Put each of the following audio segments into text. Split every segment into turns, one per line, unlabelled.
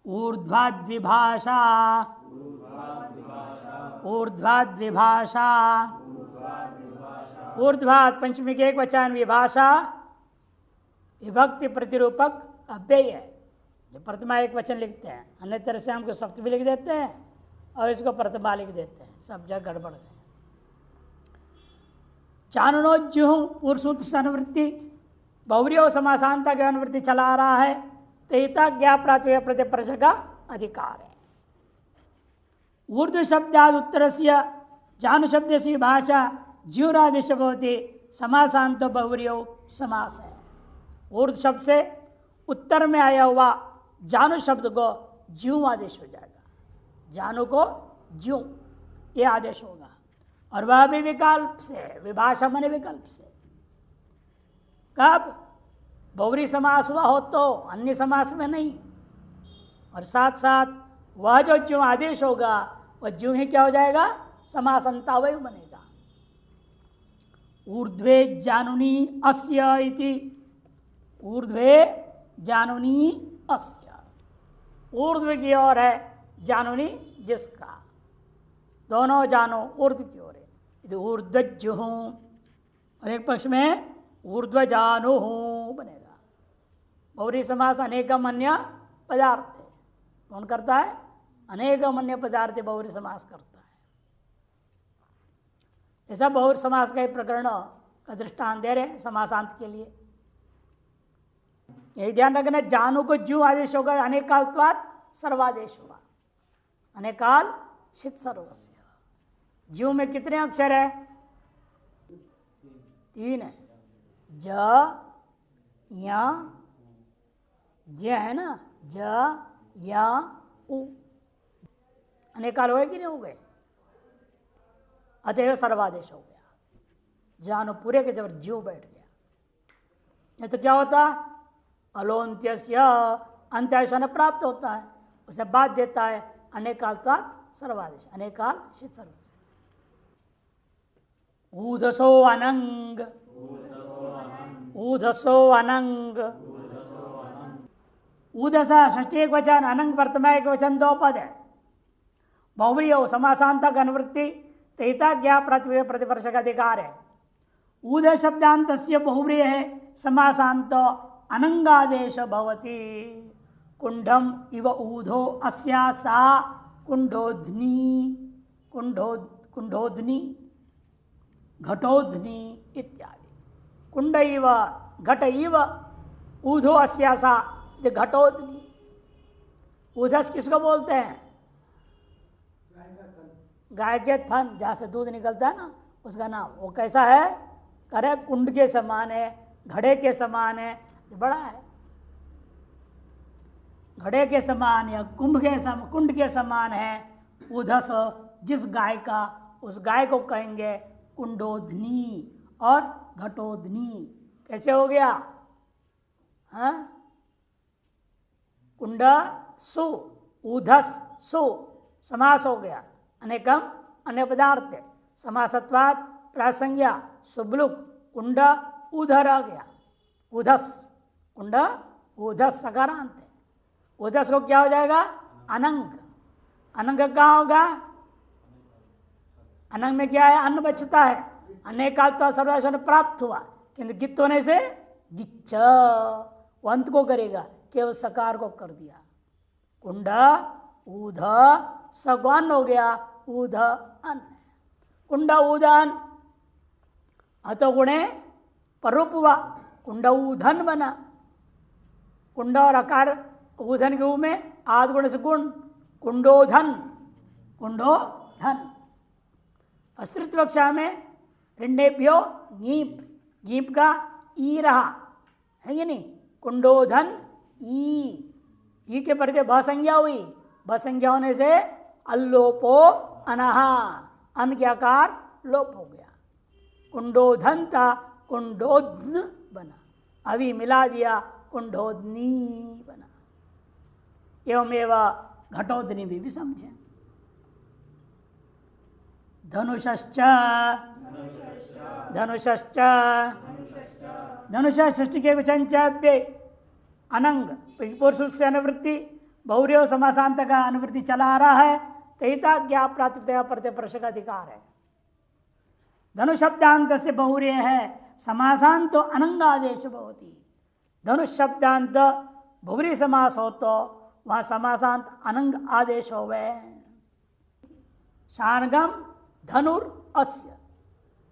ऊर्ध्वाद्विभाषा ऊर्ध्वाद्विभाषा ऊर्ध्वाद पंचमी के एक वचन विभाषा विभक्ति प्रतिरूपक अव्यय है। जो प्रथमा एक वचन लिखते हैं, अन्य तरह से हमको सप्तमी लिख देते हैं और इसको प्रथमा लिख देते हैं, सब जगह गड़बड़ है। चाणनोज्जुह पूर्वसूत्र से अनुवृत्ति बहुव्रीहि समासांता की अनुवृत्ति चला रहा है, तेता ज्ञा प्रातिपदिक प्रतिप्रश का अधिकार है। ऊर्ध्व शब्दाद उत्तर से जानु शब्द से भाषा ज्यूरादेश भवति समासांतो बहुव्रीहि समास है। ऊर्ध्व शब्द से उत्तर में आया हुआ जानु शब्द को ज्यों आदेश हो जाएगा, जानु को ज्यों ये आदेश होगा, और वह भी विकल्प से, विभाषा माने विकल्प से। कब बहुव्रीहि समास हुआ हो तो, अन्य समास में नहीं। और साथ साथ वह जो ज्यों आदेश होगा वह ज्यों ही क्या हो जाएगा, समासंतावय बनेगा। ऊर्ध्वे जानुनी अस्य इति, ऊर्ध्वे जानुनी अस्य, ऊर्ध्व की ओर है, जानुनी जिसका, दोनों जानो ऊर्ध्व की ओर है। इति ऊर्ध्वज्जुः, और एक पक्ष में ऊर्ध्वजानुः बनेगा। बहुव्रीहि समास अनेकम अन्य पदार्थ है, कौन करता है, अनेकम अन्य पदार्थ बहुव्रीहि समास करता है। ऐसा बहुव्रीहि समास का प्रकरण का दृष्टांत दे रहे समासांत के लिए। यही ध्यान रखना, जानु को ज्यों आदेश होगा, अनेक कालत्वात् सर्वादेश होगा, अनेक काल शित सर्वस्य। ज्यों में कितने अक्षर है, 3 है, ज या ज है ना, ज या उ, अनेक काल हो गए कि नहीं हो गए, अतएव सर्वादेश हो गया। जानो पूरे के जब ज्यों बैठ गया, नहीं तो क्या होता, अलोन्त्यस्य अंत्याशय प्राप्त होता है, उसे बाद देता है अनेक कालत्वात् सर्वादेश, अनेक काल शित सर्वस्य। ऊधसो अनंग, ऊधसो अनंग, ऊधसा षष्ठी एक वचन, अनंग प्रथमा एक वचन, 2 पद है। बहुव्रीहि समासांतक अनुवृत्ति तेता ज्ञा प्रातिपदिक प्रतिप्रश का अधिकार है। ऊध शब्दांतस्य बहुव्रीहि है, समासांत अनंगादेश भवति। कुंडम इव ऊधो अस्या सा कुंडोध्नी, कुंडोध्नी घटोध्नी इत्यादि। कुंड इव घट इव ऊधो अस्या सा घटोध्नी। ऊधस किसको बोलते हैं, गाय के थन जहाँ से दूध निकलता है ना, उसका नाम। वो कैसा है, करे कुंड के समान है, घड़े के समान है, बड़ा है, घड़े के समान या कुंड के समान है। उधस जिस गाय का, उस गाय को कहेंगे कुंडोधनी और घटोधनी। कैसे हो गया, हाँ, कुंड सु उधस सु समास हो गया। अनेकम अन्य पदार्थ, समासत्वात् प्रासंज्ञा सुब्लुक कुंड उधर आ गया, उधस, कुंड उधस सकारांत है। उधस को क्या हो जाएगा, अनंग। अनंग कहाँ होगा, अनंग में क्या है, अन्न बचता है, अनेक काल तो सर्वनाश प्राप्त हुआ, किंतु गित होने से गिच्छ अंत को करेगा, केवल सकार को कर दिया। कुंड ऊध सगवान हो गया, ऊध अन्न, कुंड ऊधन अतो गुणे परूप हुआ, कुंड ऊधन बना। कुंड और अकार ऊधन के ऊ में आद गुण से गुण, कुंडोधन, कुंडोधन। अस्तित्व कक्षा में ऋण्येभ्यो गीप, गीप का ई रहा है कि नहीं, कुंडोधन ई के परिधि भसंज्ञा हुई, भसंज्ञा होने से अल्लोपो अनहा, अन के आकार लोप हो गया। कुंडोधन था, कुंडोधन बना, अभी मिला दिया, कुंडोधनी बना। एवं घटोधनी भी समझे। धनुषश्च, धनुषश्च, धनुष षष्ठी के वचन चाव्य अनंग पूर्व से अनुवृत्ति बहुव्रीहि समासांत का अनुवृत्ति चला आ रहा है, तहिता ज्ञा प्रातिपदिका प्रत्यय प्रश्न का अधिकार है। धनुष शब्दांत से बहुव्रीहि है, समासांत तो अनंगादेश होती। धनुष शब्दांत बहुव्रीहि समास हो तो वहां समासांत अनंग आदेश हो गए। शार्ंगम धनुर अस्य,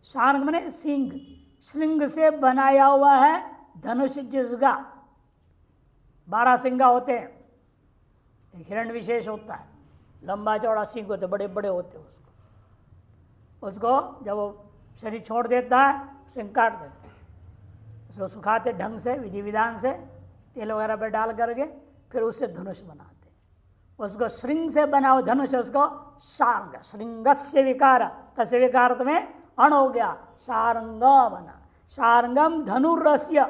शार्ंग मने सिंह, श्रृंग से बनाया हुआ है धनुष जिसका 12 सिंगा होते हैं। हिरण विशेष होता है, लंबा चौड़ा सिंह होते, बड़े बड़े होते हैं। उसको जब वो शरीर छोड़ देता है, सिंह काट देते हैं, उसको सुखाते ढंग से, विधि विधान से, तेल वगैरह पर डाल करके फिर उससे धनुष बनाते हैं। उसको श्रृंग से बना हुआ धनुष, उसको शार्ंग, श्रृंगस्य विकार, तस्य विकार में अण हो गया, शार्ंग बना। शार्ंगम धनुरस्य,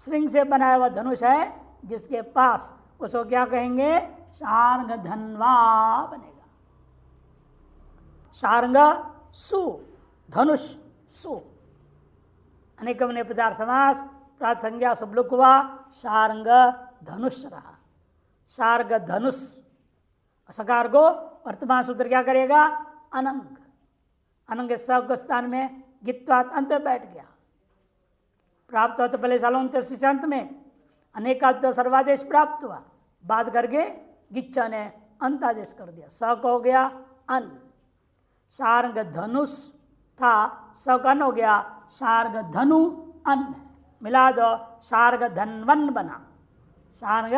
श्रृंग से बनाया हुआ धनुष है जिसके पास, उसको क्या कहेंगे? शार्ंग धन्वा बनेगा। शार्ंग सु, धनुष सु, अनेकम ने पदार्थ समास, प्रात संज्ञा सुबलुक हुआ, शार्ंग धनुष रहा। शार्ग धनुष, सकार को वर्तमान सूत्र क्या करेगा? अनंग, अनंग सब स्थान में गित्वात अंत बैठ गया। प्राप्त हुआ तो पहले सालों अंत में अनेकाद सर्वादेश प्राप्त हुआ, बात करके गिच्चा ने अंत आदेश कर दिया, स को हो गया अन। शार्ग धनुष था, स का अन हो गया, शार्ग धनु अन, मिला दो, शार्ग धनवन बना। शार्ग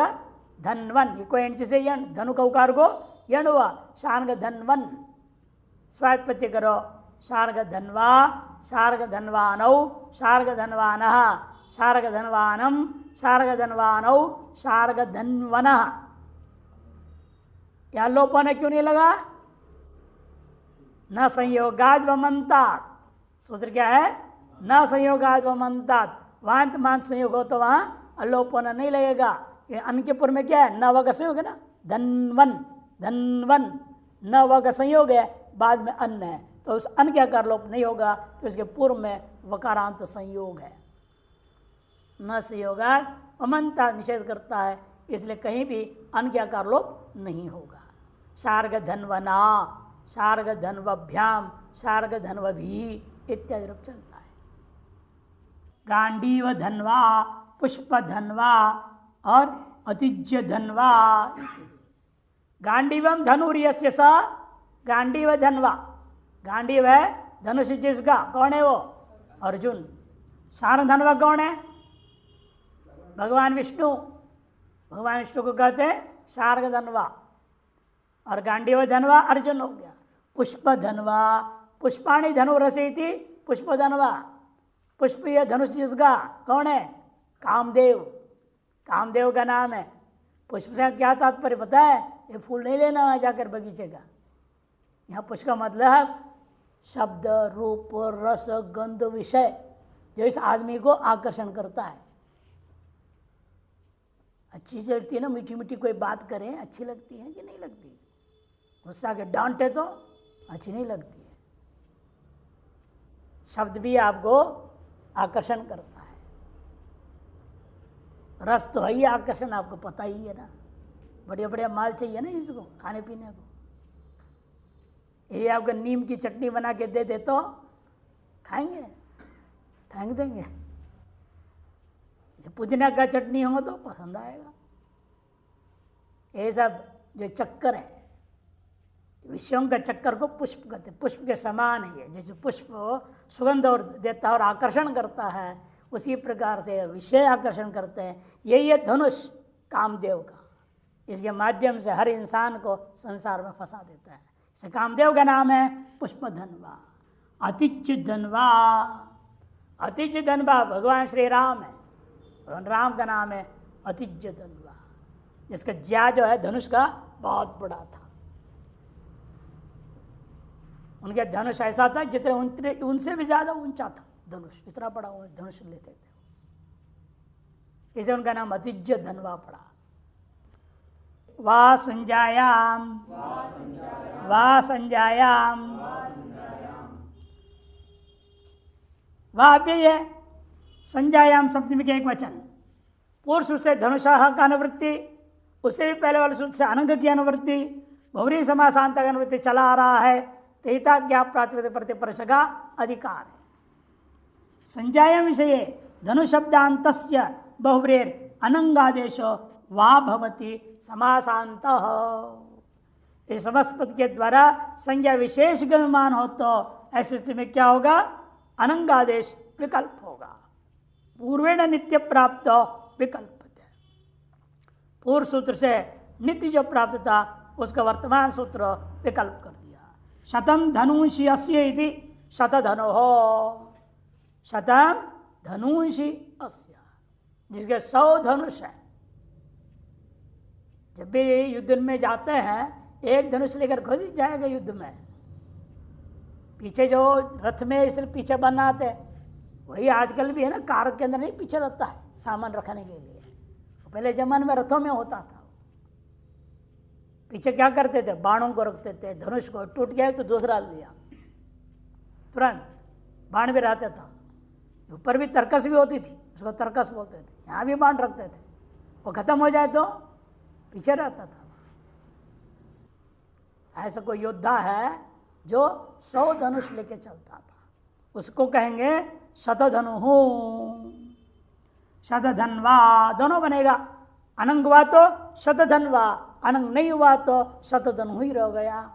धनवन, ये कोई एंच से यण, धनु का उकार को यण हुआ, शार्ग धनवन। स्वात्पत्ति करो, शार्ग धनवा, शार्ग धनवानौ, शार्ग धनवानः, शार्ग धनवानम, शार्ग धनवानौ, शार्ग धनवनः। यहां लोपन क्यों नहीं लगा? न संयोगाद वमंतात, सूत्र क्या है? न संयोगाद वमंतात, वांत मांत संयोग हो तो वहां अलोपन नहीं लगेगा। अन के पूर्व में क्या है? न वग संयोग है ना, धनवन, धनवन, न वग संयोग है, बाद में अन्न है, तो उस अन क्या कर लोप नहीं होगा, तो उसके पूर्व में वकारांत संयोग है। न संयोगात अमंता निषेध करता है, इसलिए कहीं भी अन क्या कर लोप नहीं होगा। शार्ग धनवना, शार्ग धनवभ्याम, शार्ग धनवभी इत्यादि रूप चलता है। गांडीव धनवा, पुष्प धनवा और अतिज्य धनवा। गांडीवम धनुर्यस्य स, गांडीव धनवा, गांडीव है धनुष जिसका, कौन है वो? अर्जुन। शार्ंग धनवा कौन है? भगवान विष्णु, भगवान विष्णु को कहते हैं शार्ग धनवा। और गांडीव धनवा अर्जुन हो गया। पुष्प धनवा, पुष्पाणी धनु रसयति, पुष्प धनवा, पुष्प ये धनुष जिसका, कौन है? कामदेव, कामदेव का नाम है। पुष्प से क्या तात्पर्य पता है? ये फूल नहीं लेना है जाकर बगीचे का, यहाँ पुष्प का मतलब शब्द, रूप, रस, गंध, विषय जो इस आदमी को आकर्षण करता है। अच्छी लगती है ना, मीठी मीठी कोई बात करें अच्छी लगती है कि नहीं लगती? गुस्सा के डांटे तो अच्छी नहीं लगती है। शब्द भी आपको आकर्षण करता है, रस तो है ही आकर्षण, आपको पता ही है ना। बढ़िया बढ़िया माल चाहिए ना इसको खाने पीने को। ये आपको नीम की चटनी बना के दे दे तो खाएंगे, फेंक देंगे। पुदीना का चटनी हो तो पसंद आएगा। ये सब जो चक्कर है, विषयों का चक्कर को पुष्प कहते हैं। पुष्प के समान है ये, जैसे पुष्प सुगंध और देता है और आकर्षण करता है, उसी प्रकार से विषय आकर्षण करते हैं। यही है धनुष कामदेव का, इसके माध्यम से हर इंसान को संसार में फंसा देता है। इसे कामदेव का नाम है पुष्प धनवा। अतिज्य धनवा, अतिज्य धनवा भगवान श्री राम है, भगवान राम का नाम है अतिज्य धनवा, जिसका ज्या जो है धनुष का बहुत बड़ा था। उनके धनुष ऐसा था जितने उनसे भी ज्यादा ऊंचा था धनुष, इतना बड़ा धनुष लेते थे, इसे उनका नाम अतिज्य धनवा पड़ा। वा संजायाम, वा संजायाम, वह भी है संजायाम सप्तमी के एक वचन। पुरुष से धनुषा का अनुवृत्ति उससे भी पहले वाले सूत्र से अनंग की अनुवृत्ति, बहुरी समासांत की अनुवृत्ति चला आ रहा है। तहिता ज्ञाप प्रातिपदिक प्रतिपर्श का अधिकार है। संज्ञायां विषये धनुशब्दान्तस्य बहुव्रीर अनंगादेशो वा भवति समासांतः। इस समस्पद के द्वारा संज्ञा विशेष गम्यमान हो तो ऐसी स्थिति में क्या होगा? अनंगादेश विकल्प होगा। पूर्वेण नित्य प्राप्त विकल्प, पूर्व सूत्र से नित्य जो प्राप्त था उसका वर्तमान सूत्र विकल्प कर दिया। शतम धनुषि अस्य इति शतधनो हो, शतम धनुषि अस्य, जिसके 100 धनुष है। जब भी युद्ध में जाते हैं एक धनुष लेकर खुद ही जाएगा युद्ध में। पीछे जो रथ में इसलिए पीछे बनाते हैं, वही आजकल भी है ना, कार के अंदर नहीं पीछे रहता है सामान रखने के लिए। पहले जमाने में रथों में होता था। पीछे क्या करते थे? बाणों को रखते थे, धनुष को टूट गया तो दूसरा लिया, तुरंत बाण भी रहता था। ऊपर भी तरकस भी होती थी, उसको तरकस बोलते थे। यहाँ भी बाण रखते थे, वो खत्म हो जाए तो पीछे रहता था। ऐसा कोई योद्धा है जो 100 धनुष लेके चलता था, उसको कहेंगे शतधनु। शतधन्वा दोनों बनेगा। अनंग हुआ तो शतधन्वा, अनंग नहीं हुआ तो शतधनु ही रह गया।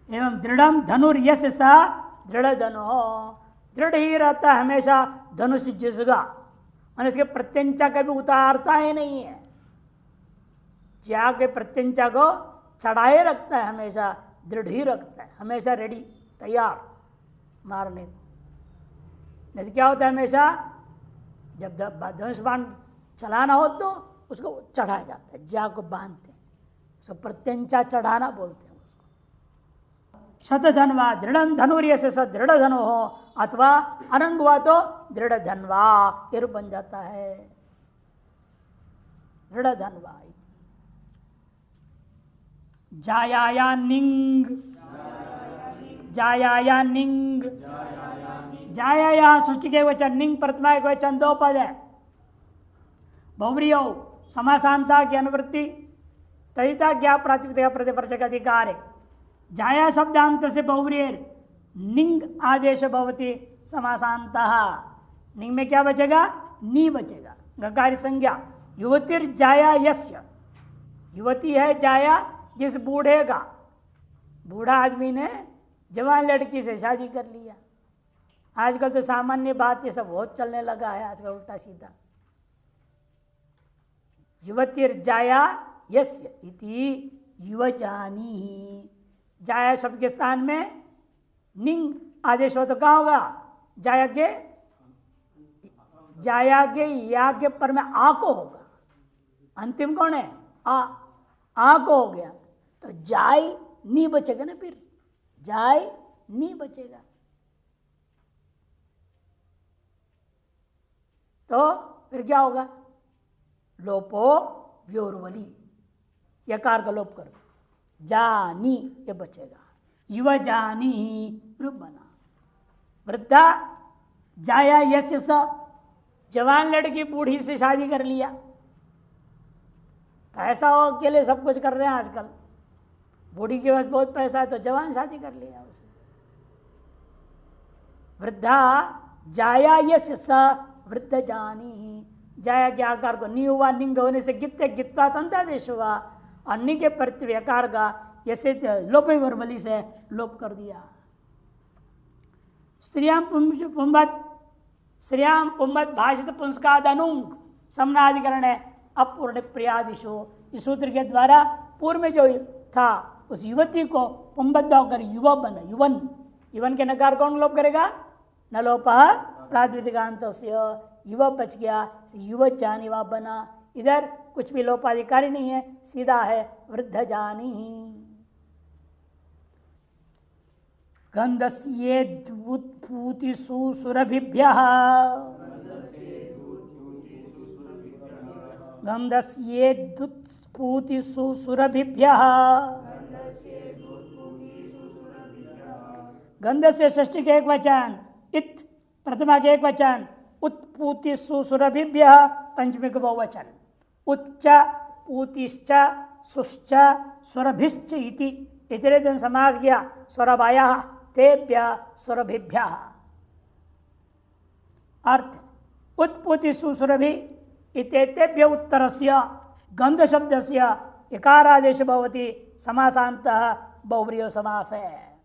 एवं दृढ़म धनुर्यस सा दृढ़ धनु, दृढ़ ही रहता है हमेशा धनुष जिसका, और इसके प्रत्यंचा कभी उतारता ही नहीं है। ज्या के प्रत्यंचा को चढ़ाए रखता है, हमेशा दृढ़ ही रखता है, हमेशा रेडी, तैयार मारने को। नहीं क्या होता है, हमेशा जब धनुष बाण चलाना हो तो उसको चढ़ाया जाता है, ज्या को बांधते हैं, उसको प्रत्यंचा चढ़ाना बोलते हैं उसको। शतधन्वा दृढ़ धनुर्य से स दृढ़ धनु हो, अथवा अनंग हुआ तो दृढ़ धन्वा ये रूप बन जाता है। दृढ़ धन्वा जायाया निंग, जायाया निंग, जायाया सृष्टि के वचन, निंग प्रथमा एक वचन, 2 पद है। बहुव्रीयो समासांता की अनुवृत्ति, तहिता ज्ञाप प्रातिपदिक प्रतिपर्श का अधिकार है। जाया शब्दांत से बहुव्रीर निंग आदेश भवति समासांतः। निंग में क्या बचेगा? नी बचेगा, गकारी संज्ञा। युवतिर जाया यस्य, युवती है जाया जिस बूढ़े का, बूढ़ा आदमी ने जवान लड़की से शादी कर लिया। आजकल तो सामान्य बात ये सब बहुत चलने लगा है आजकल, उल्टा सीधा। युवतिर जाया यस्य इति युवजानी, जाया शब्द के स्थान में निंग आदेश हो तो क्या होगा? जाया के या के पर में आ को होगा। अंतिम कौन है? आ को हो गया तो जाय नी बचेगा ना, फिर जाय नी बचेगा। तो फिर क्या होगा? लोपो व्योरवली, यकार का लोप करो, जानी ये बचेगा। युवा जानी रूप बना। वृद्धा जाया यस्य स, जवान लड़की बूढ़ी से शादी कर लिया। पैसा हो के लिए सब कुछ कर रहे हैं आजकल। बूढ़ी के पास बहुत पैसा है तो जवान शादी कर लिया उसे। वृद्धा जाया यस्य स वृद्ध जानी, जाया के आकार को नी हुआ, निंग होने से गित्ते गित्वा अंतादेश हुआ, और नी के प्रत्यय आकार का यसे लोप वर्मली से लोप कर दिया। स्त्रियां पुंबत, श्रियाम पुंबत भाषित पुंस्कादनुंग समनाधिकरण है अपूर्ण प्रियादिशो। इस सूत्र के द्वारा पूर्व में जो था उस युवती को पुंबत होकर युवा बना, युवन। युवन के नकार कौन लोप करेगा? न लोप प्रातिपदिकांत से युवा बच गया, युवत जानी वा बना। इधर कुछ भी लोपाधिकारी नहीं है, सीधा है वृद्ध जानी ही। गंधस्येद्भूति सुरभिभ्यः, गंधस्येद्भूति सुरभिभ्यः। गंध से षष्ठी के एक वचन, इत प्रथमा के एक वचन, उत्पूति उत्पूति सुसुरभिभ्य पंचमी का बहुवचन, उच्च पूतिश्च सुश्च सुरभिश्च इति इतरे दिन समास किया स्वरभाया तेभ्य सुरभिभ्य। अर्थ उत्पूति सुसुरभि इत्येतेभ्य उत्तरस्य गंध शब्दस्य इकारादेश भवति समासान्तः बहुव्रीहि समास है।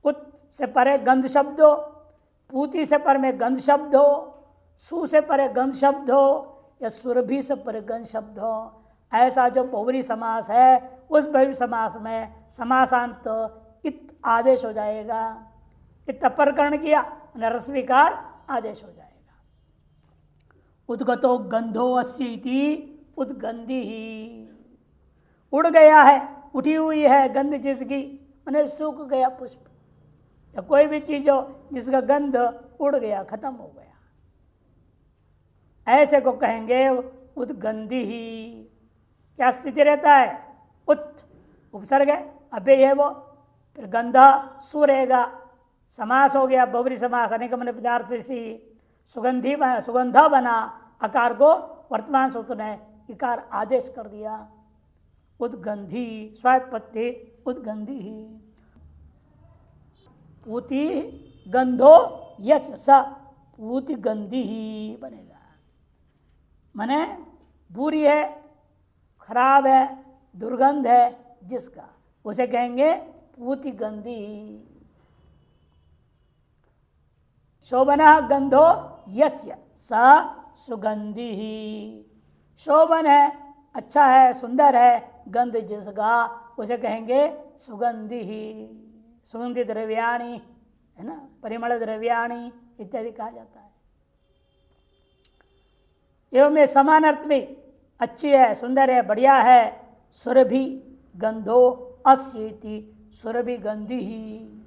उत से परे गंध शब्द हो, पूति से पर में गंध शब्द हो, सु से परे गंध शब्द हो या सुरभि से परे गंध शब्द हो, ऐसा जो बहुव्रीहि समास है उस बहुव्रीहि समास में समासांत इत आदेश हो जाएगा। इत प्रकरण किया रस्वीकार आदेश हो जाएगा। उद्गतो गंधो अस्य इति उद्गंधी ही, उड़ गया है, उठी हुई है गंध जिसकी, मैंने सूख गया पुष्प या कोई भी चीज हो जिसका गंध उड़ गया, खत्म हो गया, ऐसे को कहेंगे उद्गंधी ही। क्या स्थिति रहता है? उत उपसर्ग है, अव्यय है वो, फिर गंधा सु रहेगा, समास हो गया बहुव्रीहि समास, अनेक मन पदार्थ से सुगंधी बना, सुगंधा बना, आकार को वर्तमान सूत्र ने इकार आदेश कर दिया। उद्गंधी स्वात्पत्ति उद्गंधी ही। पूति गंधो यस स पूति गंधी ही बनेगा। माने बुरी है, खराब है, दुर्गंध है जिसका, उसे कहेंगे पूति गंधी। शोभना गंधो यस्य स सुगंधी ही। शोभन है, अच्छा है, सुंदर है, गंध जिसका उसे कहेंगे सुगंधी ही। सुगंधि द्रव्याणी है ना, परिमल द्रव्याणी इत्यादि कहा जाता है। एवं में समान अर्थ में अच्छी है, सुंदर है, बढ़िया है। सुरभि गंधो अस्येति सुरभि गंधी ही।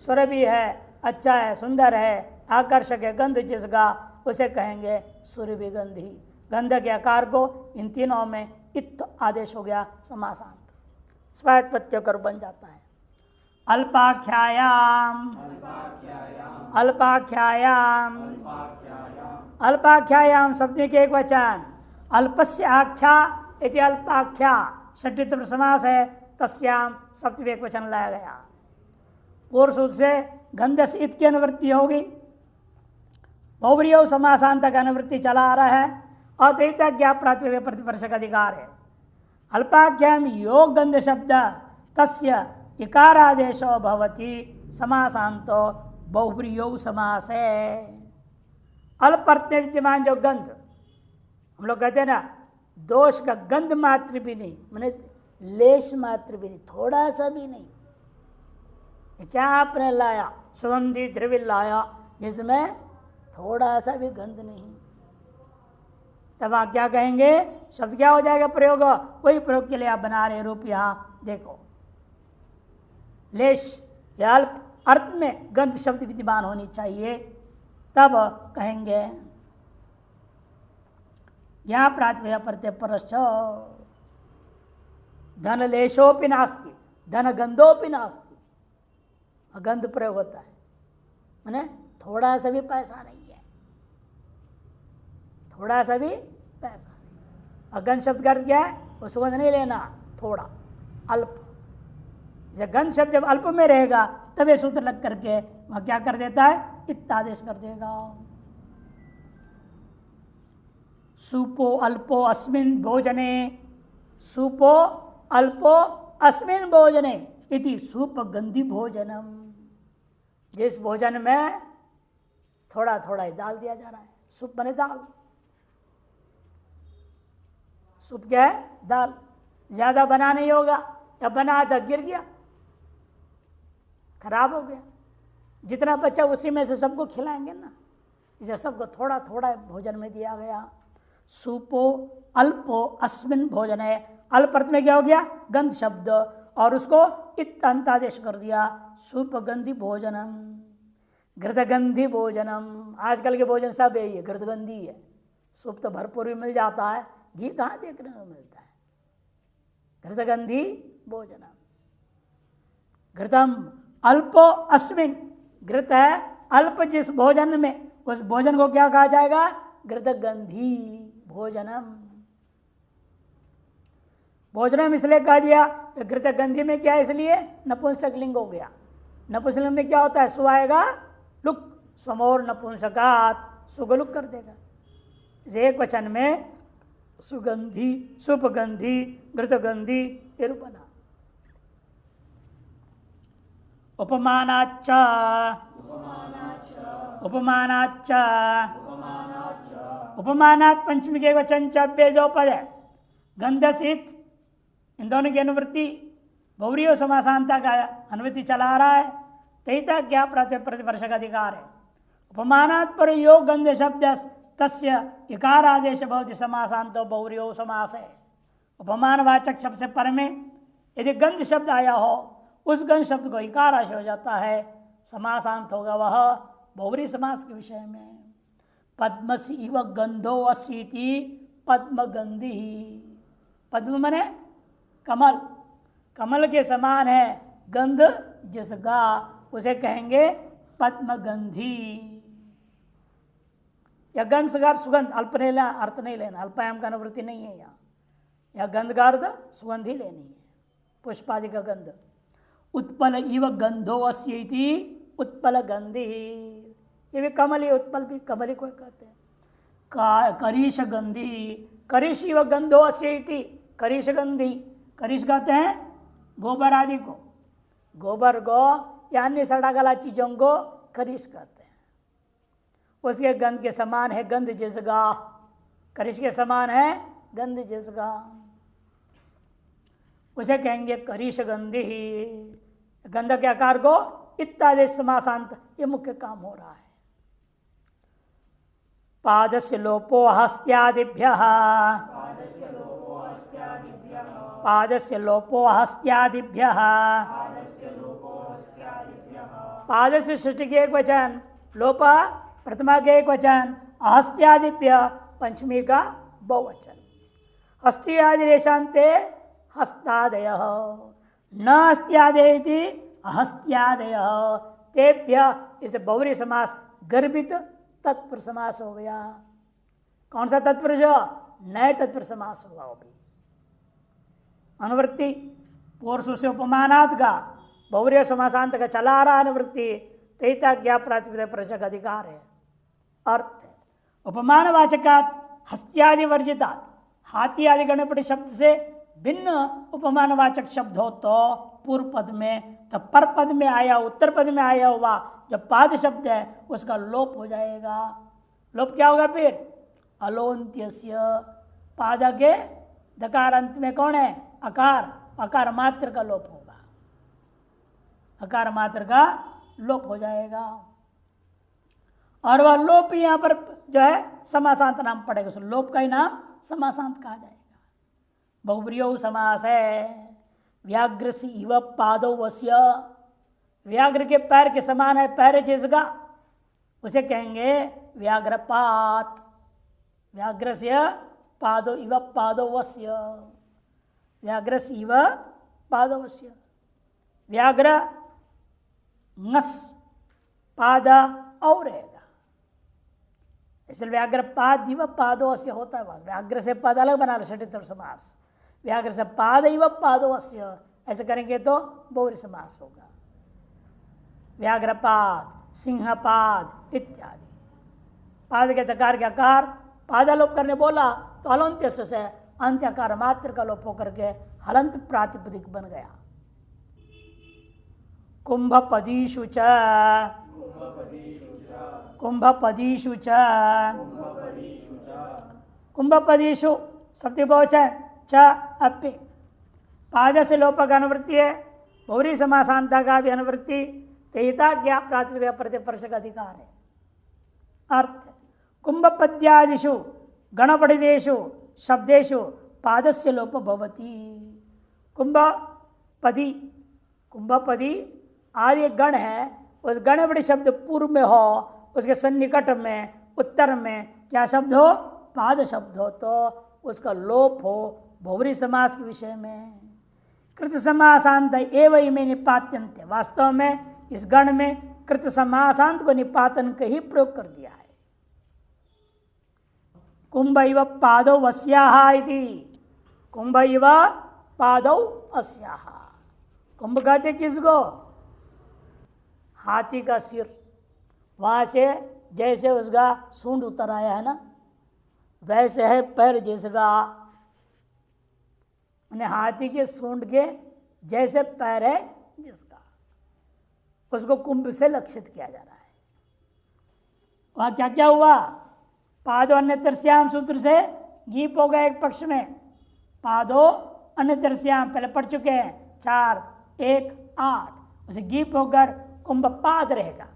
सुरभि है, अच्छा है, सुंदर है, आकर्षक है, गंध जिसका उसे कहेंगे सुरभि गंधी। गंध के आकार को इन तीनों में इत आदेश हो गया, समासांत स्वात्पत्य कर बन जाता है। अल्पाख्यायाम अल्पाख्यायाम अल्पाख्यायाम सप्तमी के एक वचन, अल्पस्य आख्या इति अल्पाख्या षष्ठी समास है, तस्याम सप्तमी एक वचन लाया गया। पूर्व सूत्र से गंध से इत की अनुवृत्ति होगी, बहुव्रीहि समासांत का अनुवृत्ति चला आ रहा है, अतिरिक्त ज्ञाप प्रातिपदिक प्रतिवर्ष का अधिकार है। अल्पाख्याम योग गंध शब्द तस्य इकारादेशो भवति समासांतो बहुव्रीहि समास है। अल्प अर्थ में विद्यमान जो गंध, हम लोग कहते हैं ना, दोष का गंध मात्र भी नहीं, मैंने लेश मात्र भी नहीं, थोड़ा सा भी नहीं। क्या आपने लाया? सुगंधी द्रव्य लाया जिसमें थोड़ा सा भी गंध नहीं, तब आप क्या कहेंगे? शब्द क्या हो जाएगा? प्रयोग। वही प्रयोग के लिए आप बना रहे रूप यहां देखो, लेश या अल्प अर्थ में गंध शब्द विद्यमान होनी चाहिए, तब कहेंगे। यहां प्रातिपदिक प्रत्यय परश्च धन लेशोपि नास्ति धन गंधोपि नास्ति, गंध प्रयोग होता है, माने थोड़ा सा भी पैसा नहीं है, थोड़ा सा भी पैसा नहीं। और गंध शब्द का अर्थ क्या है? वो सुगंध नहीं लेना, थोड़ा, अल्प। जब गंध शब्द जब अल्प में रहेगा तब ये सूत्र लग करके वह क्या कर देता है? इत्तादेश कर देगा। सुपो अल्पो अस्मिन् भोजने, सुपो अल्पो अस्मिन् भोजने इति सूप गंधी भोजनम। जिस भोजन में थोड़ा थोड़ा ही डाल दिया जा रहा है, सूप बने दाल, सूप क्या है? दाल। ज्यादा बना नहीं होगा, या बना था गिर गया, खराब हो गया, जितना बच्चा उसी में से सबको खिलाएंगे ना, इसे सबको थोड़ा थोड़ा भोजन में दिया गया। सूपो अल्पो अस्मिन् भोजन है, अल्प अर्थ में क्या हो गया? गंध शब्द, और उसको इत अंतादेश कर दिया, सूप गंधी भोजनम, घृतगंधी भोजनम। आजकल के भोजन सब यही है, घृतगंधी है। सूप तो भरपूर भी मिल जाता है, घी कहाँ देखने को मिलता है? घृतगंधी भोजनम। घृतम अल्पो अस्मिन्, घृत है अल्प जिस भोजन में, उस भोजन को क्या कहा जाएगा? घृतगंधी भोजनम। भोजनम इसलिए कह दिया, घृतगंधी में क्या है? इसलिए नपुंसकलिंग हो गया। नपुंसकलिंग में क्या होता है? सु आएगा, लुक, स्वमोर नपुंसकात, सुगलुक कर देगा। इसे एक वचन में सुगंधी, सुपगंधी, घृतगंधी ये रूप बना। उपमानाच्च, उपमानाच्च, उपमानात् पंचमी के वचन चव्य दो पद है। गंधसित, इन दोनों की अनुवृत्ति बहुव्रीहि और समासांता का अनुवृत्ति चला रहा है। तैता क्या प्रतिवर्ष का अधिकार है। उपमानात् पर योग गंध शब्द तस्य इकार आदेश भवति समासांतो बहुव्रीहि समास है। उपमानवाचक शब्द से पर में यदि गंध शब्द आया हो, उस गंध शब्द को इकार आदेश हो जाता है, समासांत होगा वह बहुव्रीहि समास के विषय में। पद्मसि इव गंधो अस्सीति पद्मगंधि। पद्म मने कमल, कमल के समान है गंध जिसका, उसे कहेंगे पद्मगंधी। या गंध का सुगंध, अल्प नहीं लेना, अर्थ नहीं लेना, अल्पायाम का अनुवृत्ति नहीं है यहाँ। या गंध का अर्थ सुगंध ही लेनी है, पुष्पादि का गंध। उत्पल इव गंधो अस्येति उत्पल गंधी। ये भी कमल ही, उत्पल भी कमल ही कोई कहते हैं। करीश गंधी, करीश इव गंधो अस्येति, करीश गंधी। करीश कहते हैं गोबर आदि को, गोबर को या अन्य सड़ा गला चीजों को करीश कहते हैं। उसके गंध के समान है गंध जिसका, करीश के समान है गंध जिसका, उसे कहेंगे करीश गंधी। गंध के आकार को इत्यादि समासांत, ये मुख्य काम हो रहा है। पादस्य लोपो हस्त्यादिभ्यः, पादस्य लोपो हस्त्यादिभ्यः। पादस्य सृष्टि के एक वचन, लोपा प्रथमा के एक वचन, अहस्त्यादिभ्य पंचमी का बहुवचन। हस्ति आदि रेशांते हस्तादय, न हस्त्यादयति अहस्त्यादय, तेभ्य, इसे बहुव्रीहि समास गर्भित तत्पुरुष समास हो गया। कौन सा तत्पुरुष? नए तत्पुरुष समास होगा। वो भी अनुवृत्ति पूर्व से उपमानात् का बहुव्रीहि समासांत का चला रहा अनुवृत्ति, तैता ज्ञा प्रातिपदिक प्रश्न का अधिकार है। अर्थ है उपमानवाचकात् हस्त्यादि वर्जितात्, हाथी आदि गणपति शब्द से भिन्न उपमानवाचक शब्द हो तो पूर्व पद में, तो पर पद में आया, उत्तर पद में आया हुआ जो पाद शब्द है उसका लोप हो जाएगा। लोप क्या होगा फिर? अलोन्त्यस्य, पाद के दकार अंत में कौन है? अकार, अकार मात्र का लोप होगा, अकार मात्र का लोप हो जाएगा। और वह लोप यहाँ पर जो है समासांत नाम पड़ेगा, उस लोप का ही नाम समासांत कहा जाएगा। बहुव्रीहि समास है। व्याघ्र से इव पादो वस्य, व्याघ्र के पैर के समान है पैर जिसका, उसे कहेंगे व्याघ्रपात। व्याघ्र से पादो इव पादो वस्य, व्याघ्र से इव पादो वस्य। व्याघ्र नस पाद और रहेगा, इसलिए व्याघ्र पाद इव पादो वस्य होता है। व्याघ्र से पाद अलग बना लो, षष्ठी समास। व्याघ्र से पाद इव पादो वस्य, ऐसे करेंगे तो बहुव्रीहि समास होगा। व्याघ्रपाद, सिंहपाद इत्यादि। पाद के तकार के आकार पादालोप करने बोला तो हलंत्य से अंत्य आकार मात्र का लोप होकर के हलंत प्रातिपदिक बन गया। कुंभपदीषु च, कुंभपदीषु च, कुंभपदीषु सप्तमी बहुवचन, च अपि। पाद से लोप का अनुवृत्ति है, बहुव्रीहि समासांता का भी अनुवृत्ति, तेता ज्ञा प्रातिपदिक प्रतिपर्श का अधिकार है। अर्थ कुंभपद्यादिषु गणपठितेषु शब्देषु पादस्य लोप भवति। कुंभपदी, कुंभपदी आदि गण है, उस गणपति शब्द पूर्व में हो, उसके सन्निकट में उत्तर में क्या शब्द हो? पाद शब्द हो तो उसका लोप हो बहुव्रीहि समास के विषय में। कृत समासांत एवं इमे निपात्यन्ते, वास्तव में इस गण में कृत समासांत को निपातन का ही प्रयोग कर दिया है। कुंभ इव पादौ अस्याः इति। कुंभ इव पादौ अस्याः। कुंभ कहते किसको? हाथी का सिर, वहां से जैसे उसका सूंड उतर आया है ना, वैसे है पैर जिसका, हाथी के सूंड के जैसे पैर है जिसका, उसको कुंभ से लक्षित किया जा रहा है। वहां क्या क्या हुआ? पादो अन्यतरस्याम सूत्र से गीप हो गया एक पक्ष में, पादो अन्यतरस्याम पहले पढ़ चुके हैं 4, 1, 8, उसे गीप होकर कुंभ पाद रहेगा।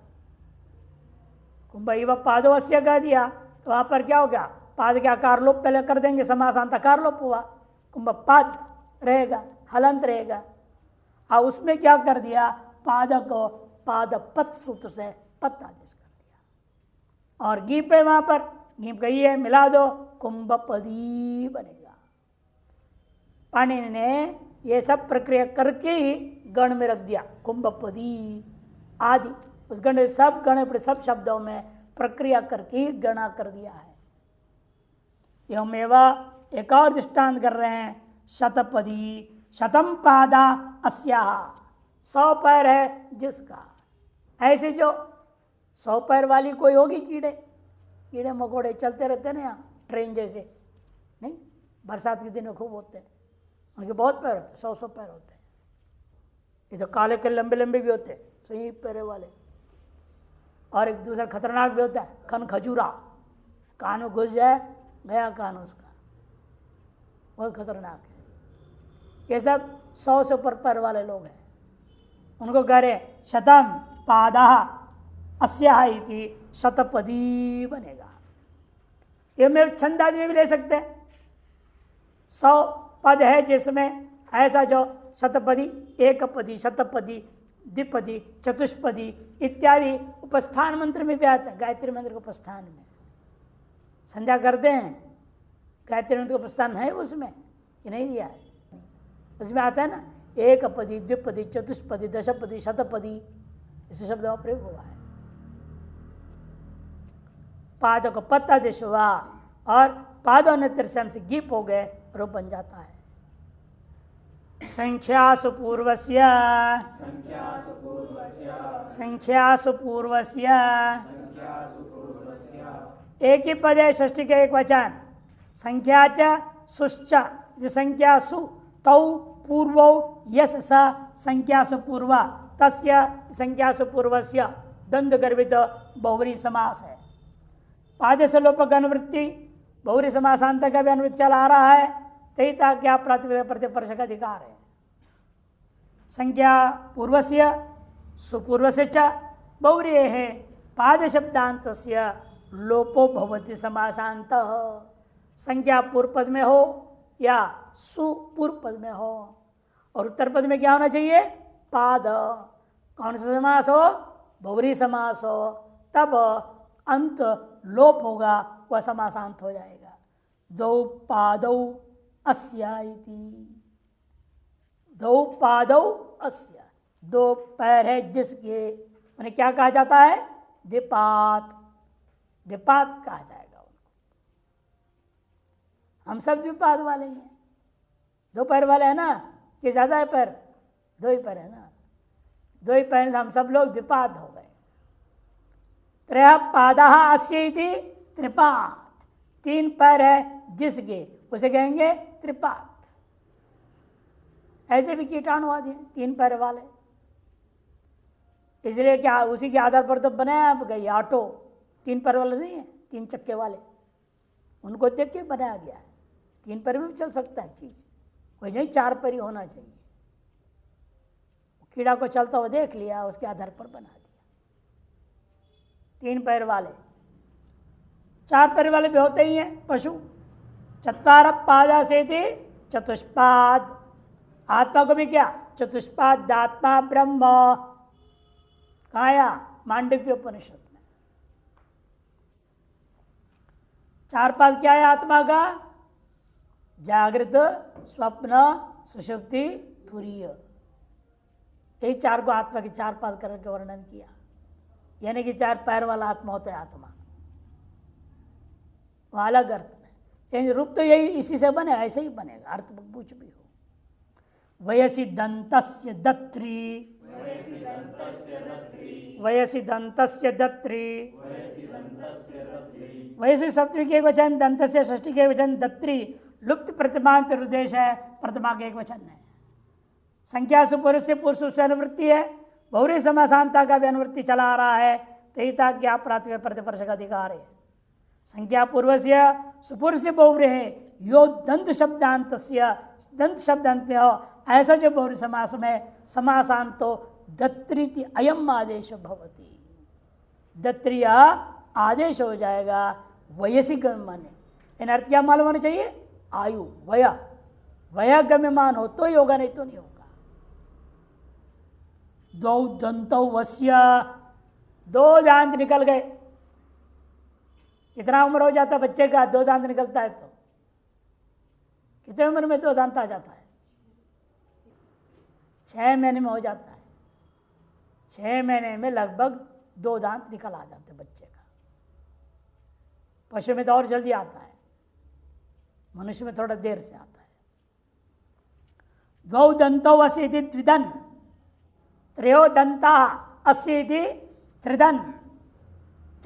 कुंभ इव पादो अस्य कह दिया तो वहां पर क्या हो गया? पाद के आकार लोप पहले कर देंगे, समासांत आकार लोप हुआ, कुंभ पाद रहेगा, हलंत रहेगा। और उसमें क्या कर दिया? पाद को पाद पत सूत्र से पत आदेश कर दिया, और गीप है वहां पर, गीप गई है, मिला दो, कुंभपदी बनेगा। पाणिनि ने ये सब प्रक्रिया करके ही गण में रख दिया, कुंभपदी आदि, उस गण सब गण सब शब्दों में प्रक्रिया करके ही गणा कर दिया है। एवमेव एक और दृष्टांत कर रहे हैं, शतपदी शतम पादा अस्याः, 100 पैर है जिसका। ऐसे जो 100 पैर वाली कोई होगी, कीड़े मकोड़े चलते रहते ना यहाँ ट्रेन जैसे, नहीं, बरसात के दिन में खूब होते हैं, उनके बहुत पैर होते हैं, 100 पैर होते हैं। ये तो काले के लंबे लंबे भी होते हैं, सही पैरे वाले। और एक दूसरा खतरनाक भी होता है, खन खजूरा, कान में घुस जाए गया कान उसका, बहुत खतरनाक है। ये सब 100 से ऊपर पैर वाले लोग हैं, उनको कह रहे शतम पादः अस्याः इति शतपदी बनेगा। ये में छंद आदि में भी ले सकते हैं, 100 पद है जिसमें ऐसा जो शतपदी, एकपदी, शतपदी, द्विपदी, चतुष्पदी इत्यादि उपस्थान मंत्र में भी आता है। गायत्री मंत्र के उपस्थान में संध्या करते हैं, गायत्री मंत्र का उपस्थान है उसमें कि नहीं दिया है? उसमें आता है ना, एकपदी, द्विपदी, चतुष्पदी, दशपदी, शतपदी, इस शब्द का प्रयोग हुआ है। पाद को पत्ता देश हुआ और पादों ने तिरसम से गीप हो गए, रूप बन जाता है। संख्यासु पूर्वस्य एक ही पद है, षष्ठी का एक वचन। संख्या च सुश्च, संख्या सु तौ पूर्वौ यस स संख्यासु पूर्वा तस्य संख्यासु पूर्वस्य द्वंद्व गर्भित बहुव्रीहि समास है। पाद से लोप का अनुवृत्ति, बहुव्रीहि समासांत का भी अनुवृत्ति चला आ रहा है, तही तक क्या प्रातिपदिक प्रतिपर्श का अधिकार है। संख्या पूर्वस्य सुपूर्वस्य च बहुव्रीहि है, पाद शब्दांतस्य लोपो भवति समासांत। संख्या पूर्व पद में हो या सुपूर्व पद में हो, और उत्तर पद में क्या होना चाहिए? पाद। कौन सा समास हो? बहुव्रीहि समास हो, तब अंत लोप होगा, वह समासांत हो जाएगा। दो पादौ अस्या इति, दो पादौ अस्या, 2 पैर है जिसके, उन्हें क्या कहा जाता है? द्विपाद, द्विपाद कहा जाएगा उनको। हम सब द्विपाद वाले ही हैं, 2 पैर वाले हैं ना, कि ज्यादा है पैर? 2 ही पैर है ना, 2 ही पैर से हम सब लोग द्विपाद हो गए। त्रयः पादाः अस्य इति त्रिपाद, 3 पैर है जिसके, उसे कहेंगे त्रिपाद। ऐसे भी कीटाणु आदि 3 पैर वाले, इसलिए क्या उसी के आधार पर तो बनाया आप गई ऑटो, 3 पैर वाले नहीं है, 3 चक्के वाले, उनको देख के बनाया गया है। 3 पैर में भी चल सकता है चीज, कोई नहीं 4 पैर ही होना चाहिए। कीड़ा को चलता हुआ देख लिया, उसके आधार पर बना दिया। 3 पैर वाले, 4 पैर वाले भी होते ही हैं पशु। चत्वार पादा से थे चतुष्पाद, आत्मा को भी क्या? चतुष्पाद आत्मा ब्रह्म, काया मांडव्य उपनिषद में। 4 पाद क्या है आत्मा का? जागृत, स्वप्न, सुषुप्ति, तुरीय, यही 4 को आत्मा के 4 पाद करके वर्णन किया। यानी कि 4 पैर वाला आत्मा होता है आत्मा, वह अलग अर्थ में। ये रूप तो यही इसी से बने, ऐसे ही बनेगा, अर्थ कुछ भी हो। वयसी दंतस्य दत्री, वयसी दंतस्य दत्री, वयसी सप्तमी के एक वचन, दंत से षष्ठी के एक वचन, दत्री लुप्त प्रतिमांत निर्देश है, प्रतिमा के एक वचन है। संख्या सुपुरुष से पुरुष से अनुवृत्ति है, बहुरी समासांता का भी अनुवृत्ति चला आ रहा है, तहिता क्या प्राप्त प्रतिपर्श का अधिकार है। संख्या पूर्वस्य सुपुरुष से बहुव्री है, यो दंत शब्दांत दंत शब्दांत में हो, ऐसा जो बहुरी समास में समासांतो दत्रीति अयम आदेश भवति, दत्रिय आदेश हो जाएगा वयसी गम्यमाने। इन अर्थ क्या मालूम होना चाहिए, आयु वय, वय गम्यमान हो तो ही होगा, नहीं तो नहीं होगा। दो दंतो वस्य, दो दांत निकल गए। कितना उम्र हो जाता है बच्चे का, दो दांत निकलता है तो कितने उम्र में दो दांत आ जाता है? 6 महीने में हो जाता है। 6 महीने में लगभग 2 दांत निकल आ जाते बच्चे का। पशु में तो और जल्दी आता है, मनुष्य में थोड़ा देर से आता है। द्वौ दंतो असीति द्विदन, त्रयो दंता असीति त्रिदन,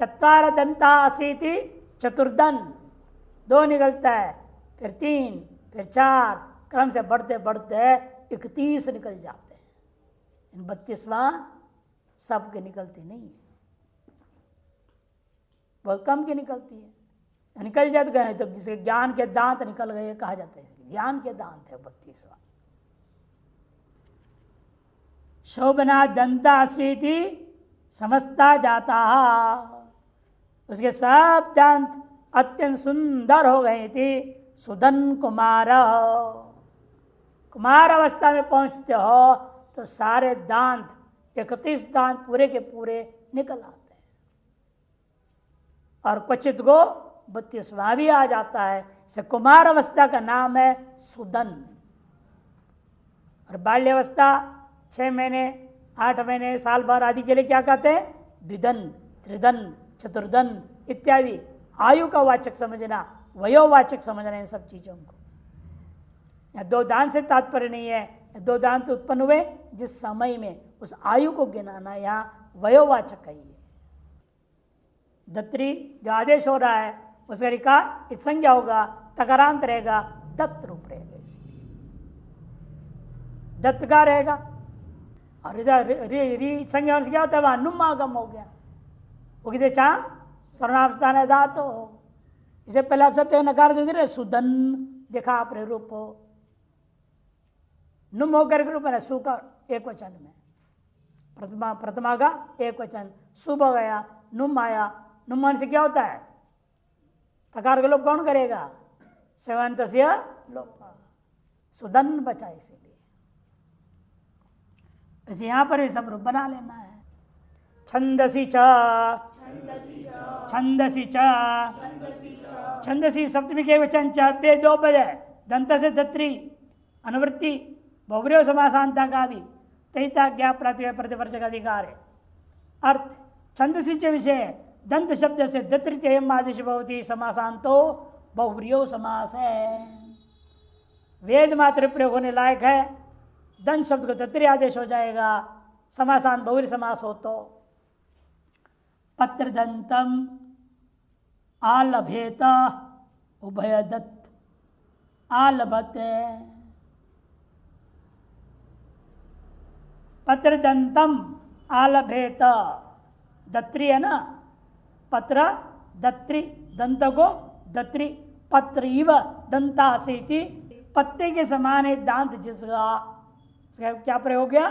चत्वार दंता असीति चतुर्दन। 2 निकलता है, फिर 3, फिर 4, क्रम से बढ़ते बढ़ते 31 निकल जाते हैं। इन 32वां सबके निकलती नहीं है, बहुत कम की निकलती है। निकल जाते गए तो जिसे ज्ञान के दांत निकल गए कहा जाता है, ज्ञान के दांत है 32वां। शोभना दंता असीति समस्ता जाता, उसके सब दांत अत्यंत सुंदर हो गए थे। सुदन कुमार, कुमार अवस्था में पहुंचते हो तो सारे दांत 31 दांत पूरे के पूरे निकल आते हैं, और क्वचित को 32वां भी आ जाता है। इसे कुमार अवस्था का नाम है सुदन। और बाल्यावस्था 6 महीने, 8 महीने, साल भर आदि के लिए क्या कहते हैं? द्विदन, त्रिदन, चतुर्दन इत्यादि। आयु का वाचक समझना, वयोवाचक समझना इन सब चीजों को। यहाँ 2 दांत से तात्पर्य नहीं है, 2 दांत उत्पन्न हुए जिस समय में, उस आयु को गिनाना यहाँ वयोवाचक है। दत्री जो आदेश हो रहा है उसका रिकार इत संज्ञा होगा, तकारांत रहेगा, दत्त रूप रहेगा, इसलिए दत्त का रहेगा। और इधर री संज्ञा क्या होता है, वहां नुमागम हो गया। वो कितने चांद सर्वनाम है धातु हो। इसे पहले आप सब नकार जो दे सुदन देखा आपने रूप हो, नुम होकर के रूप है सु का एक वचन में, प्रथमा का एक वचन, शुभ हो गया, नुम आया। नुमान से क्या होता है? तकार का लोप कौन करेगा? सेवंत से लोप, सुदन बचा। इसीलिए वैसे यहां पर भी सब रूप बना लेना है। छंदसी च, छंदसी च, छंदसी सप्तमी के वचन च पे 2 पद है। दंत से दत्री अनुवृत्ति, बहुब्रीहि समासांता का भी तहिता क्या प्रतिवर्ष का अधिकार है। अर्थ छंदसी च विषय, दंत शब्द से दत्रित्ययम आदेश भवति, समासांतो बहुब्रीहि समास है। वेद मात्र प्रयोग होने लायक है, दंत शब्द को दत्री आदेश हो जाएगा, समासांत बहुब्रीहि समास हो तो। पत्र दंतम आलभेत उभय दत्त आलभते, पत्र दंतम आलभेत, दत्री है ना, पत्र दत्री, दंत को दत्री, पत्र इव दंता से, पत्ते के समान है दांत जिसका, क्या प्रयोग गया?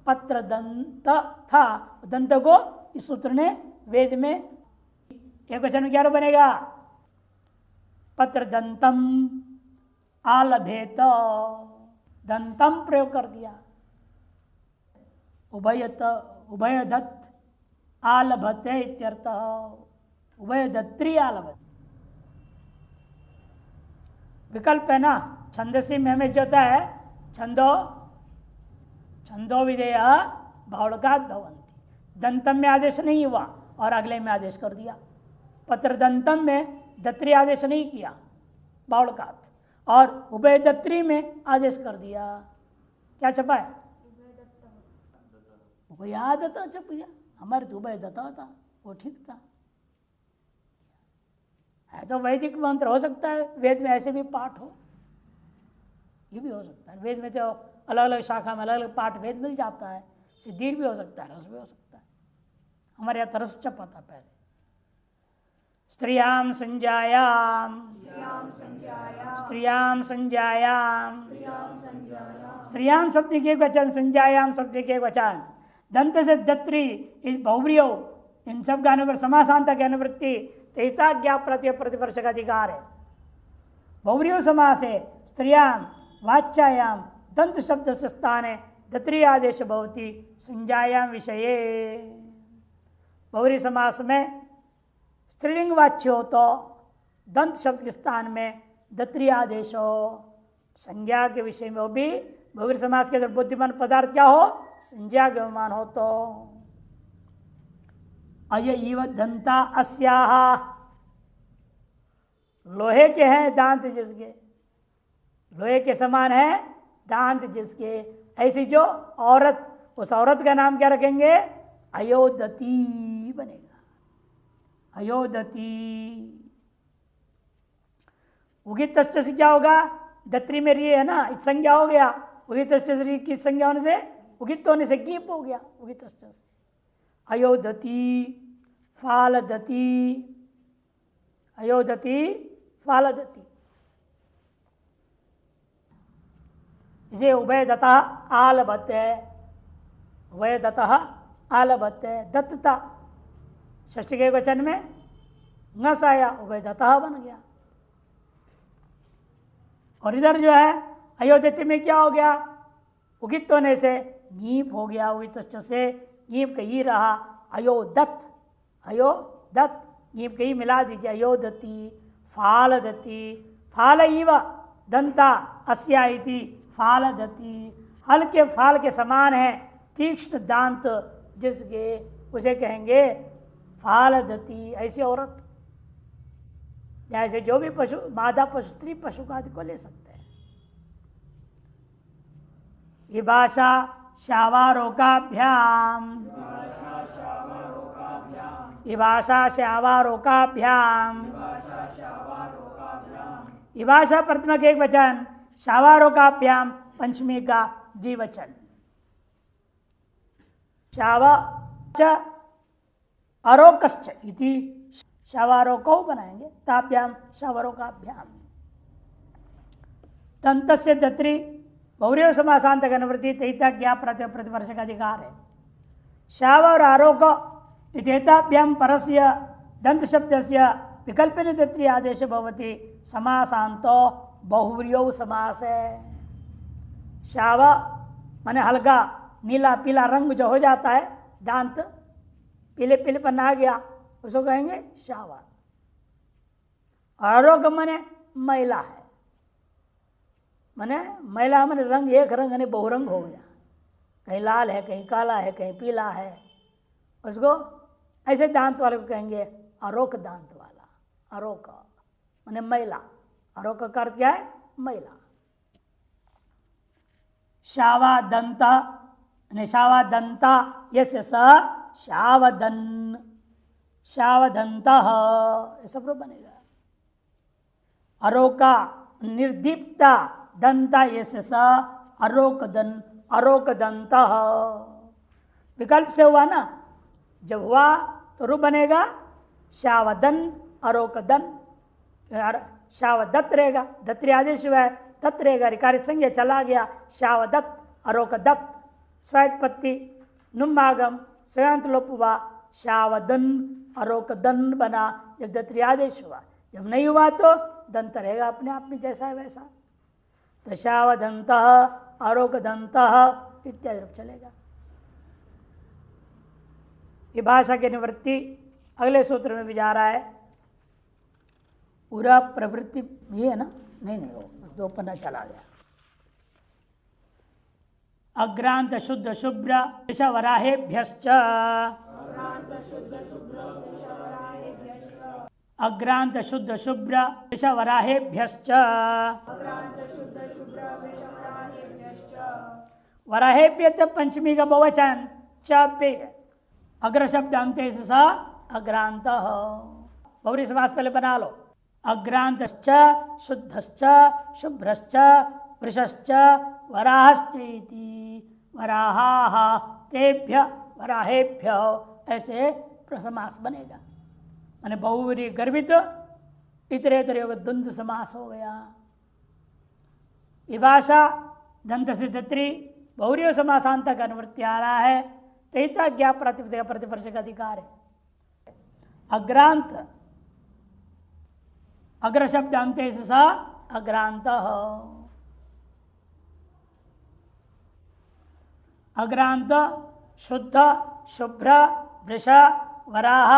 पत्र दंत था, दंत को इस सूत्र ने वेद में एक वचन में क्या बनेगा? पत्र दंतम आलभेत, दंतम प्रयोग कर दिया। उभय दत्त आलभते इत्यर्थ, उभय दत्री आलभत। विकल्प है ना, छंदसी में हमें जो होता है छंदो विधेय भावड़कात भवंती। दंतम में आदेश नहीं हुआ और अगले में आदेश कर दिया। पत्र दंतम में दत्री आदेश नहीं किया, बावड़कात। और उभयदत्री में आदेश कर दिया, क्या छपा है? उभयादत्ता छप गया, हमारे तो उभयदत्ता था, वो ठीक था। है तो वैदिक मंत्र, हो सकता है वेद में ऐसे भी पाठ हो, ये भी हो सकता है। वेद में तो अलग अलग शाखा में अलग अलग पाठ वेद मिल जाता है, सिद्धि भी हो सकता है, रस भी हो सकता है। हमारे यहाँ तरस छपा था पहले। स्त्रियां संजायाम, स्त्रियां संजायाम, स्त्रियां शब्द के वचन, संजायाम शब्द के वचन, दंत से दत्री, इस बहुव्रीयो, इन सब का अनुवृत्ति, समासांत की अनुवृत्ति तेता ज्ञा प्रत्यय प्रतिवर्ष का अधिकार है। बहुव्रीयो समास है। स्त्रियां वाच्यायाम दंत शब्द से स्थान है दत्री आदेश भवति संजायाम विषये। बहुव्रीहि समास में स्त्रीलिंग वाच्य हो तो दंत शब्द के स्थान में दत्री आदेश हो, संज्ञा के विषय में वो भी बहुव्रीहि समास के अंदर बुद्धिमान पदार्थ क्या हो? संज्ञा के विमान हो। तो अय इव दंता अस्याह, लोहे के हैं दांत जिसके, लोहे के समान है दांत जिसके, ऐसी जो औरत, उस औरत का नाम क्या रखेंगे? अयोदती बनेगा, अयोदती। उगित से क्या होगा? दत्री में री है ना, इत संज्ञा हो गया। उगित से की संज्ञा होने से, उगित होने से गीप हो गया, उगित से। अयोदती फालदती, अयोदती फालदती। इसे उभयदतः आलभते, उभयदतः आलभते, दत्तता षष्ठी के वचन में ngस आया, उभयदतः बन गया। और इधर जो है अयोदति में क्या हो गया? उगित होने से गीप हो गया, उगित से गीप कही रहा, अयोदत्त, अयोदत्त, गीप कही मिला दीजिए, अयोदती फालदती, फाल इव दंता अस्या इति फालदती, हल के फाल के समान है तीक्ष्ण दांत जिसके, उसे कहेंगे फालदती। ऐसी औरत, जैसे जो भी पशु, मादा पशु, स्त्री पशु का आदि को ले सकते हैं। विभाषा शावारोकाभ्याम, विभाषा शावारोकाभ्याम, विभाषा प्रथमा के एक वचन, शावारोकाभ्याम पंचमी का द्विवचन। शावा च अरोकश्च इति शावारोको बनाएंगे, ताभ्याम शावारोकाभ्याम। दंतस्य दत्री बहुव्रीहि समासांत अनुवृत्ति तैता ज्ञा प्रत्यय प्रतिवर्ष का अधिकार है। शाव और आरोक इत्येताभ्याम परस्य दंत शब्दस्य विकल्पेन दत्री आदेश भवति समासांतो बहुव्रीहि समास है। शाव माने हल्का नीला पीला रंग जो हो जाता है, दांत पीले पीले पन आ गया, उसको कहेंगे शावा। आरोग माने मैला है, माने मैला माने रंग एक रंग यानी बहुरंग हो गया, कहीं लाल है, कहीं काला है, कहीं पीला है, उसको ऐसे दांत वाले को कहेंगे अरोक दांत वाला। अरोक माने मैला, अरोक का अर्थ क्या है? मैला। शावा दंत, शावा दंता यस्य स शावदन, शावदंत, ऐसा प्रूफ बनेगा। अरोका निर्दीप्ता दंता यस्य स अरोकदन, अरोकदंत। विकल्प से हुआ ना, जब हुआ तो रूप बनेगा शावदन, अरोकदन। शावदत्त रहेगा, दत्री आदेश हुआ है, दत्त रहेगा, रिकारी संज्ञा चला गया, शावदत्त, अरोकदत्त। स्वायत्पत्ति नुमागम स्वयंत लोप हुआ, शावदन, अरोकदन बना जब दत्री आदेश हुआ। जब नहीं हुआ तो दंत रहेगा अपने आप में जैसा है वैसा, तो शावदंत, अरोकदंत इत्यादि रूप चलेगा। ये भाषा की निवृत्ति अगले सूत्र में भी जा रहा है। पूरा प्रवृत्ति ये है ना, नहीं वो दो पन्ना चला गया। अग्रांत शुद्ध शुभ्र वराहेभ्यश्च अग्रांत शुद्ध शुभ्र वृषवराहेभ्यश्च वराहेभ्य पंचमी का बहुवचन च पे अग्र शब्द अंत स अग्रांत बहुरी समास पहले बना लो। अग्रांतश्च शुद्धश्च शुभ्रश्च वृषश्च वराहश्चेति वराहाः तेभ्य वराहेभ्य ऐसे समास बनेगा। माने बहुव्रीहि गर्भित इतरेतर योग द्वंद्व समास हो गया। विभाषा दंत सिद्धत्री बहुव्रीहि समासांत का अनुवृत्ति आ रहा है। तैता ज्ञा प्रतिपद प्रतिपर्ष का अधिकार है। अग्रांत अग्र शब्द अंत स अग्रांत अग्रांत शुद्ध शुभ्र वृष वराह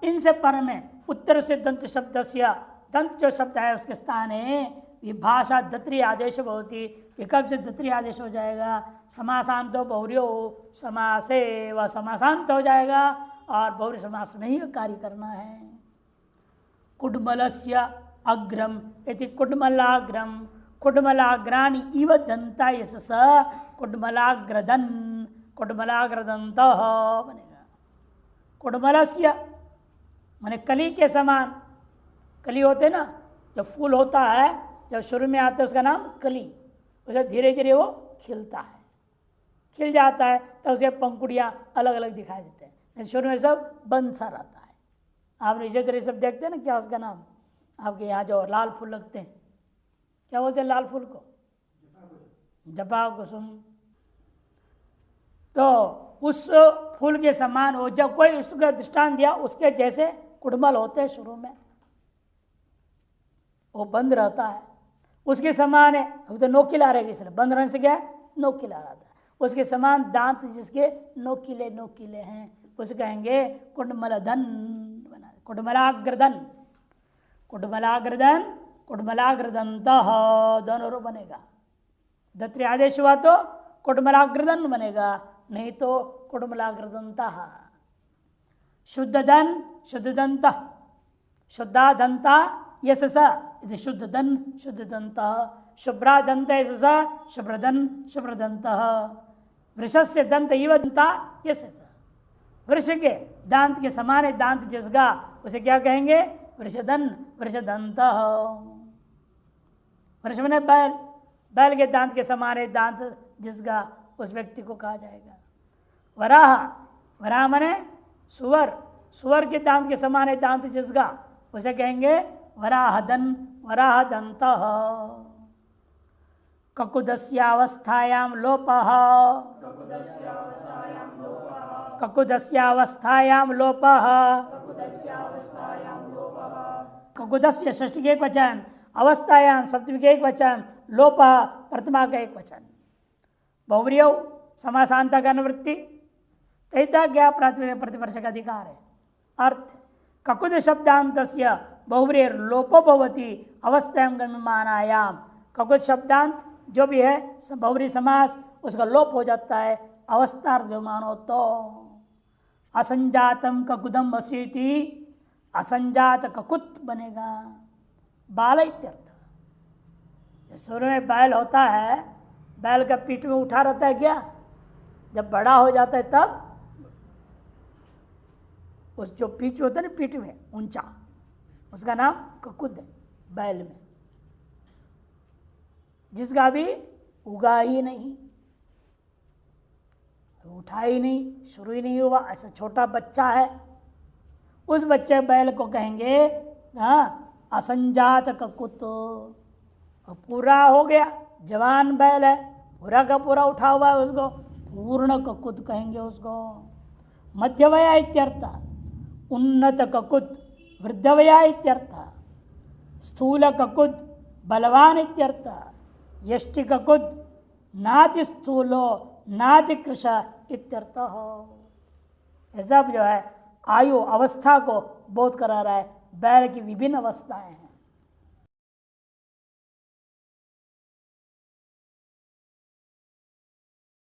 इनसे पर में उत्तर से दंत शब्द से दंत जो शब्द है उसके स्थान है विभाषा दत्री आदेश होती विकल्प से दत्री आदेश हो जाएगा। समासांत बहुर्यो समासे व समासांत हो जाएगा और बहुरी समास में ही कार्य करना है। कुड्मलस्य अग्रम यदि कुड्मलाग्रम कुड्मलाग्राणी इव दंता यश कुड्मलाग्रदन कुड्मलाग्रदंत बनेगा। कुड्मलस्य माने कली के समान, कली होते ना जब फूल होता है जब शुरू में आता है उसका नाम कली, उसे धीरे धीरे वो खिलता है, खिल जाता है तो उसके पंखुड़ियाँ अलग अलग दिखाई देते हैं। शुरू में सब बंद सा रहता है। आप इसी तरह सब देखते हैं ना, क्या उसका नाम आपके यहाँ जो लाल फूल लगते हैं क्या बोलते हैं लाल फूल को? जपा कुसुम। तो उस फूल के समान हो, जब कोई उसका दृष्टांत दिया उसके जैसे कुड़मल होते हैं शुरू में, वो बंद रहता है उसके समान है। अब तो नोकिला रहेगा इसलिए बंद रहने से क्या है नोकिला रहता है। उसके समान दांत जिसके नोकिले नोकिले हैं उसे कहेंगे कुडमलधन बना, कुडमलाग्रदन कुडमलाग्रदन कुडमलाग्रदंत दोनों रो बनेगा। दत्री आदेश हुआ तो कुडमलाग्रदन बनेगा, नहीं तो कुडमलाग्रदंत। शुद्धदन शुद्धदंत शुद्धादंता यशस इति शुद्धदन शुद्धदंत शुभ्रादंत यशस शुभ्रदन शुभ्रदंत वृषस्य दंत इव दंता यशस वृष के दांत के समान दांत जिसका उसे क्या कहेंगे वृषदन वृषदंत। वृष में बैल, बैल के दांत के समान दांत जिसका उस व्यक्ति को कहा जाएगा। वराह, वराह मने सुअर, सुअर के दांत के समान दांत जिसका उसे कहेंगे वराहदन वराहदंत। ककुदस्यावस्थायां लोपः ककुदस्यावस्थायां लोपः ककुदस्य षष्ठी के एक वचन, अवस्थायां सप्तमी के एक वचन, लोपः प्रथमा का एक वचन। बहुव्रीहि समासांत का अनुवृत्ति तैता ज्ञा प्राथमिक प्रतिवर्ष का अधिकार है। अर्थ ककुद शब्दांतस्य बहुव्रीहि लोपो भवति अवस्थायां गम्यमानायाम। ककुद शब्दांत जो भी है बहुव्रीहि समास उसका लोप हो जाता है अवस्थार्थ मानो तो। असंजातम ककुदम असीति असंजात ककुत बनेगा। बाल इत्यर्थ। शुरू में बैल होता है, बैल का पीठ में उठा रहता है क्या, जब बड़ा हो जाता है तब उस जो पीठ होता है ना पीठ में ऊंचा, उसका नाम ककुद है बैल में, जिसका भी उगा ही नहीं, उठा ही नहीं, शुरू ही नहीं हुआ, ऐसा छोटा बच्चा है, उस बच्चे बैल को कहेंगे असंजात ककुत। पूरा हो गया जवान बैल है, पूरा का पूरा उठा हुआ है उसको पूर्ण ककुत कहेंगे उसको। मध्यवया इत्यर्थ, उन्नत ककुत वृद्धवया इत्यर्थ, स्थूल ककुत बलवान इत्यर्थ, यष्टि ककुत नाति स्थूलो नाति कृश इत्यर्थ हो। ये सब जो है आयु अवस्था को बोध करा रहा है। बैल की विभिन्न अवस्थाएं हैं।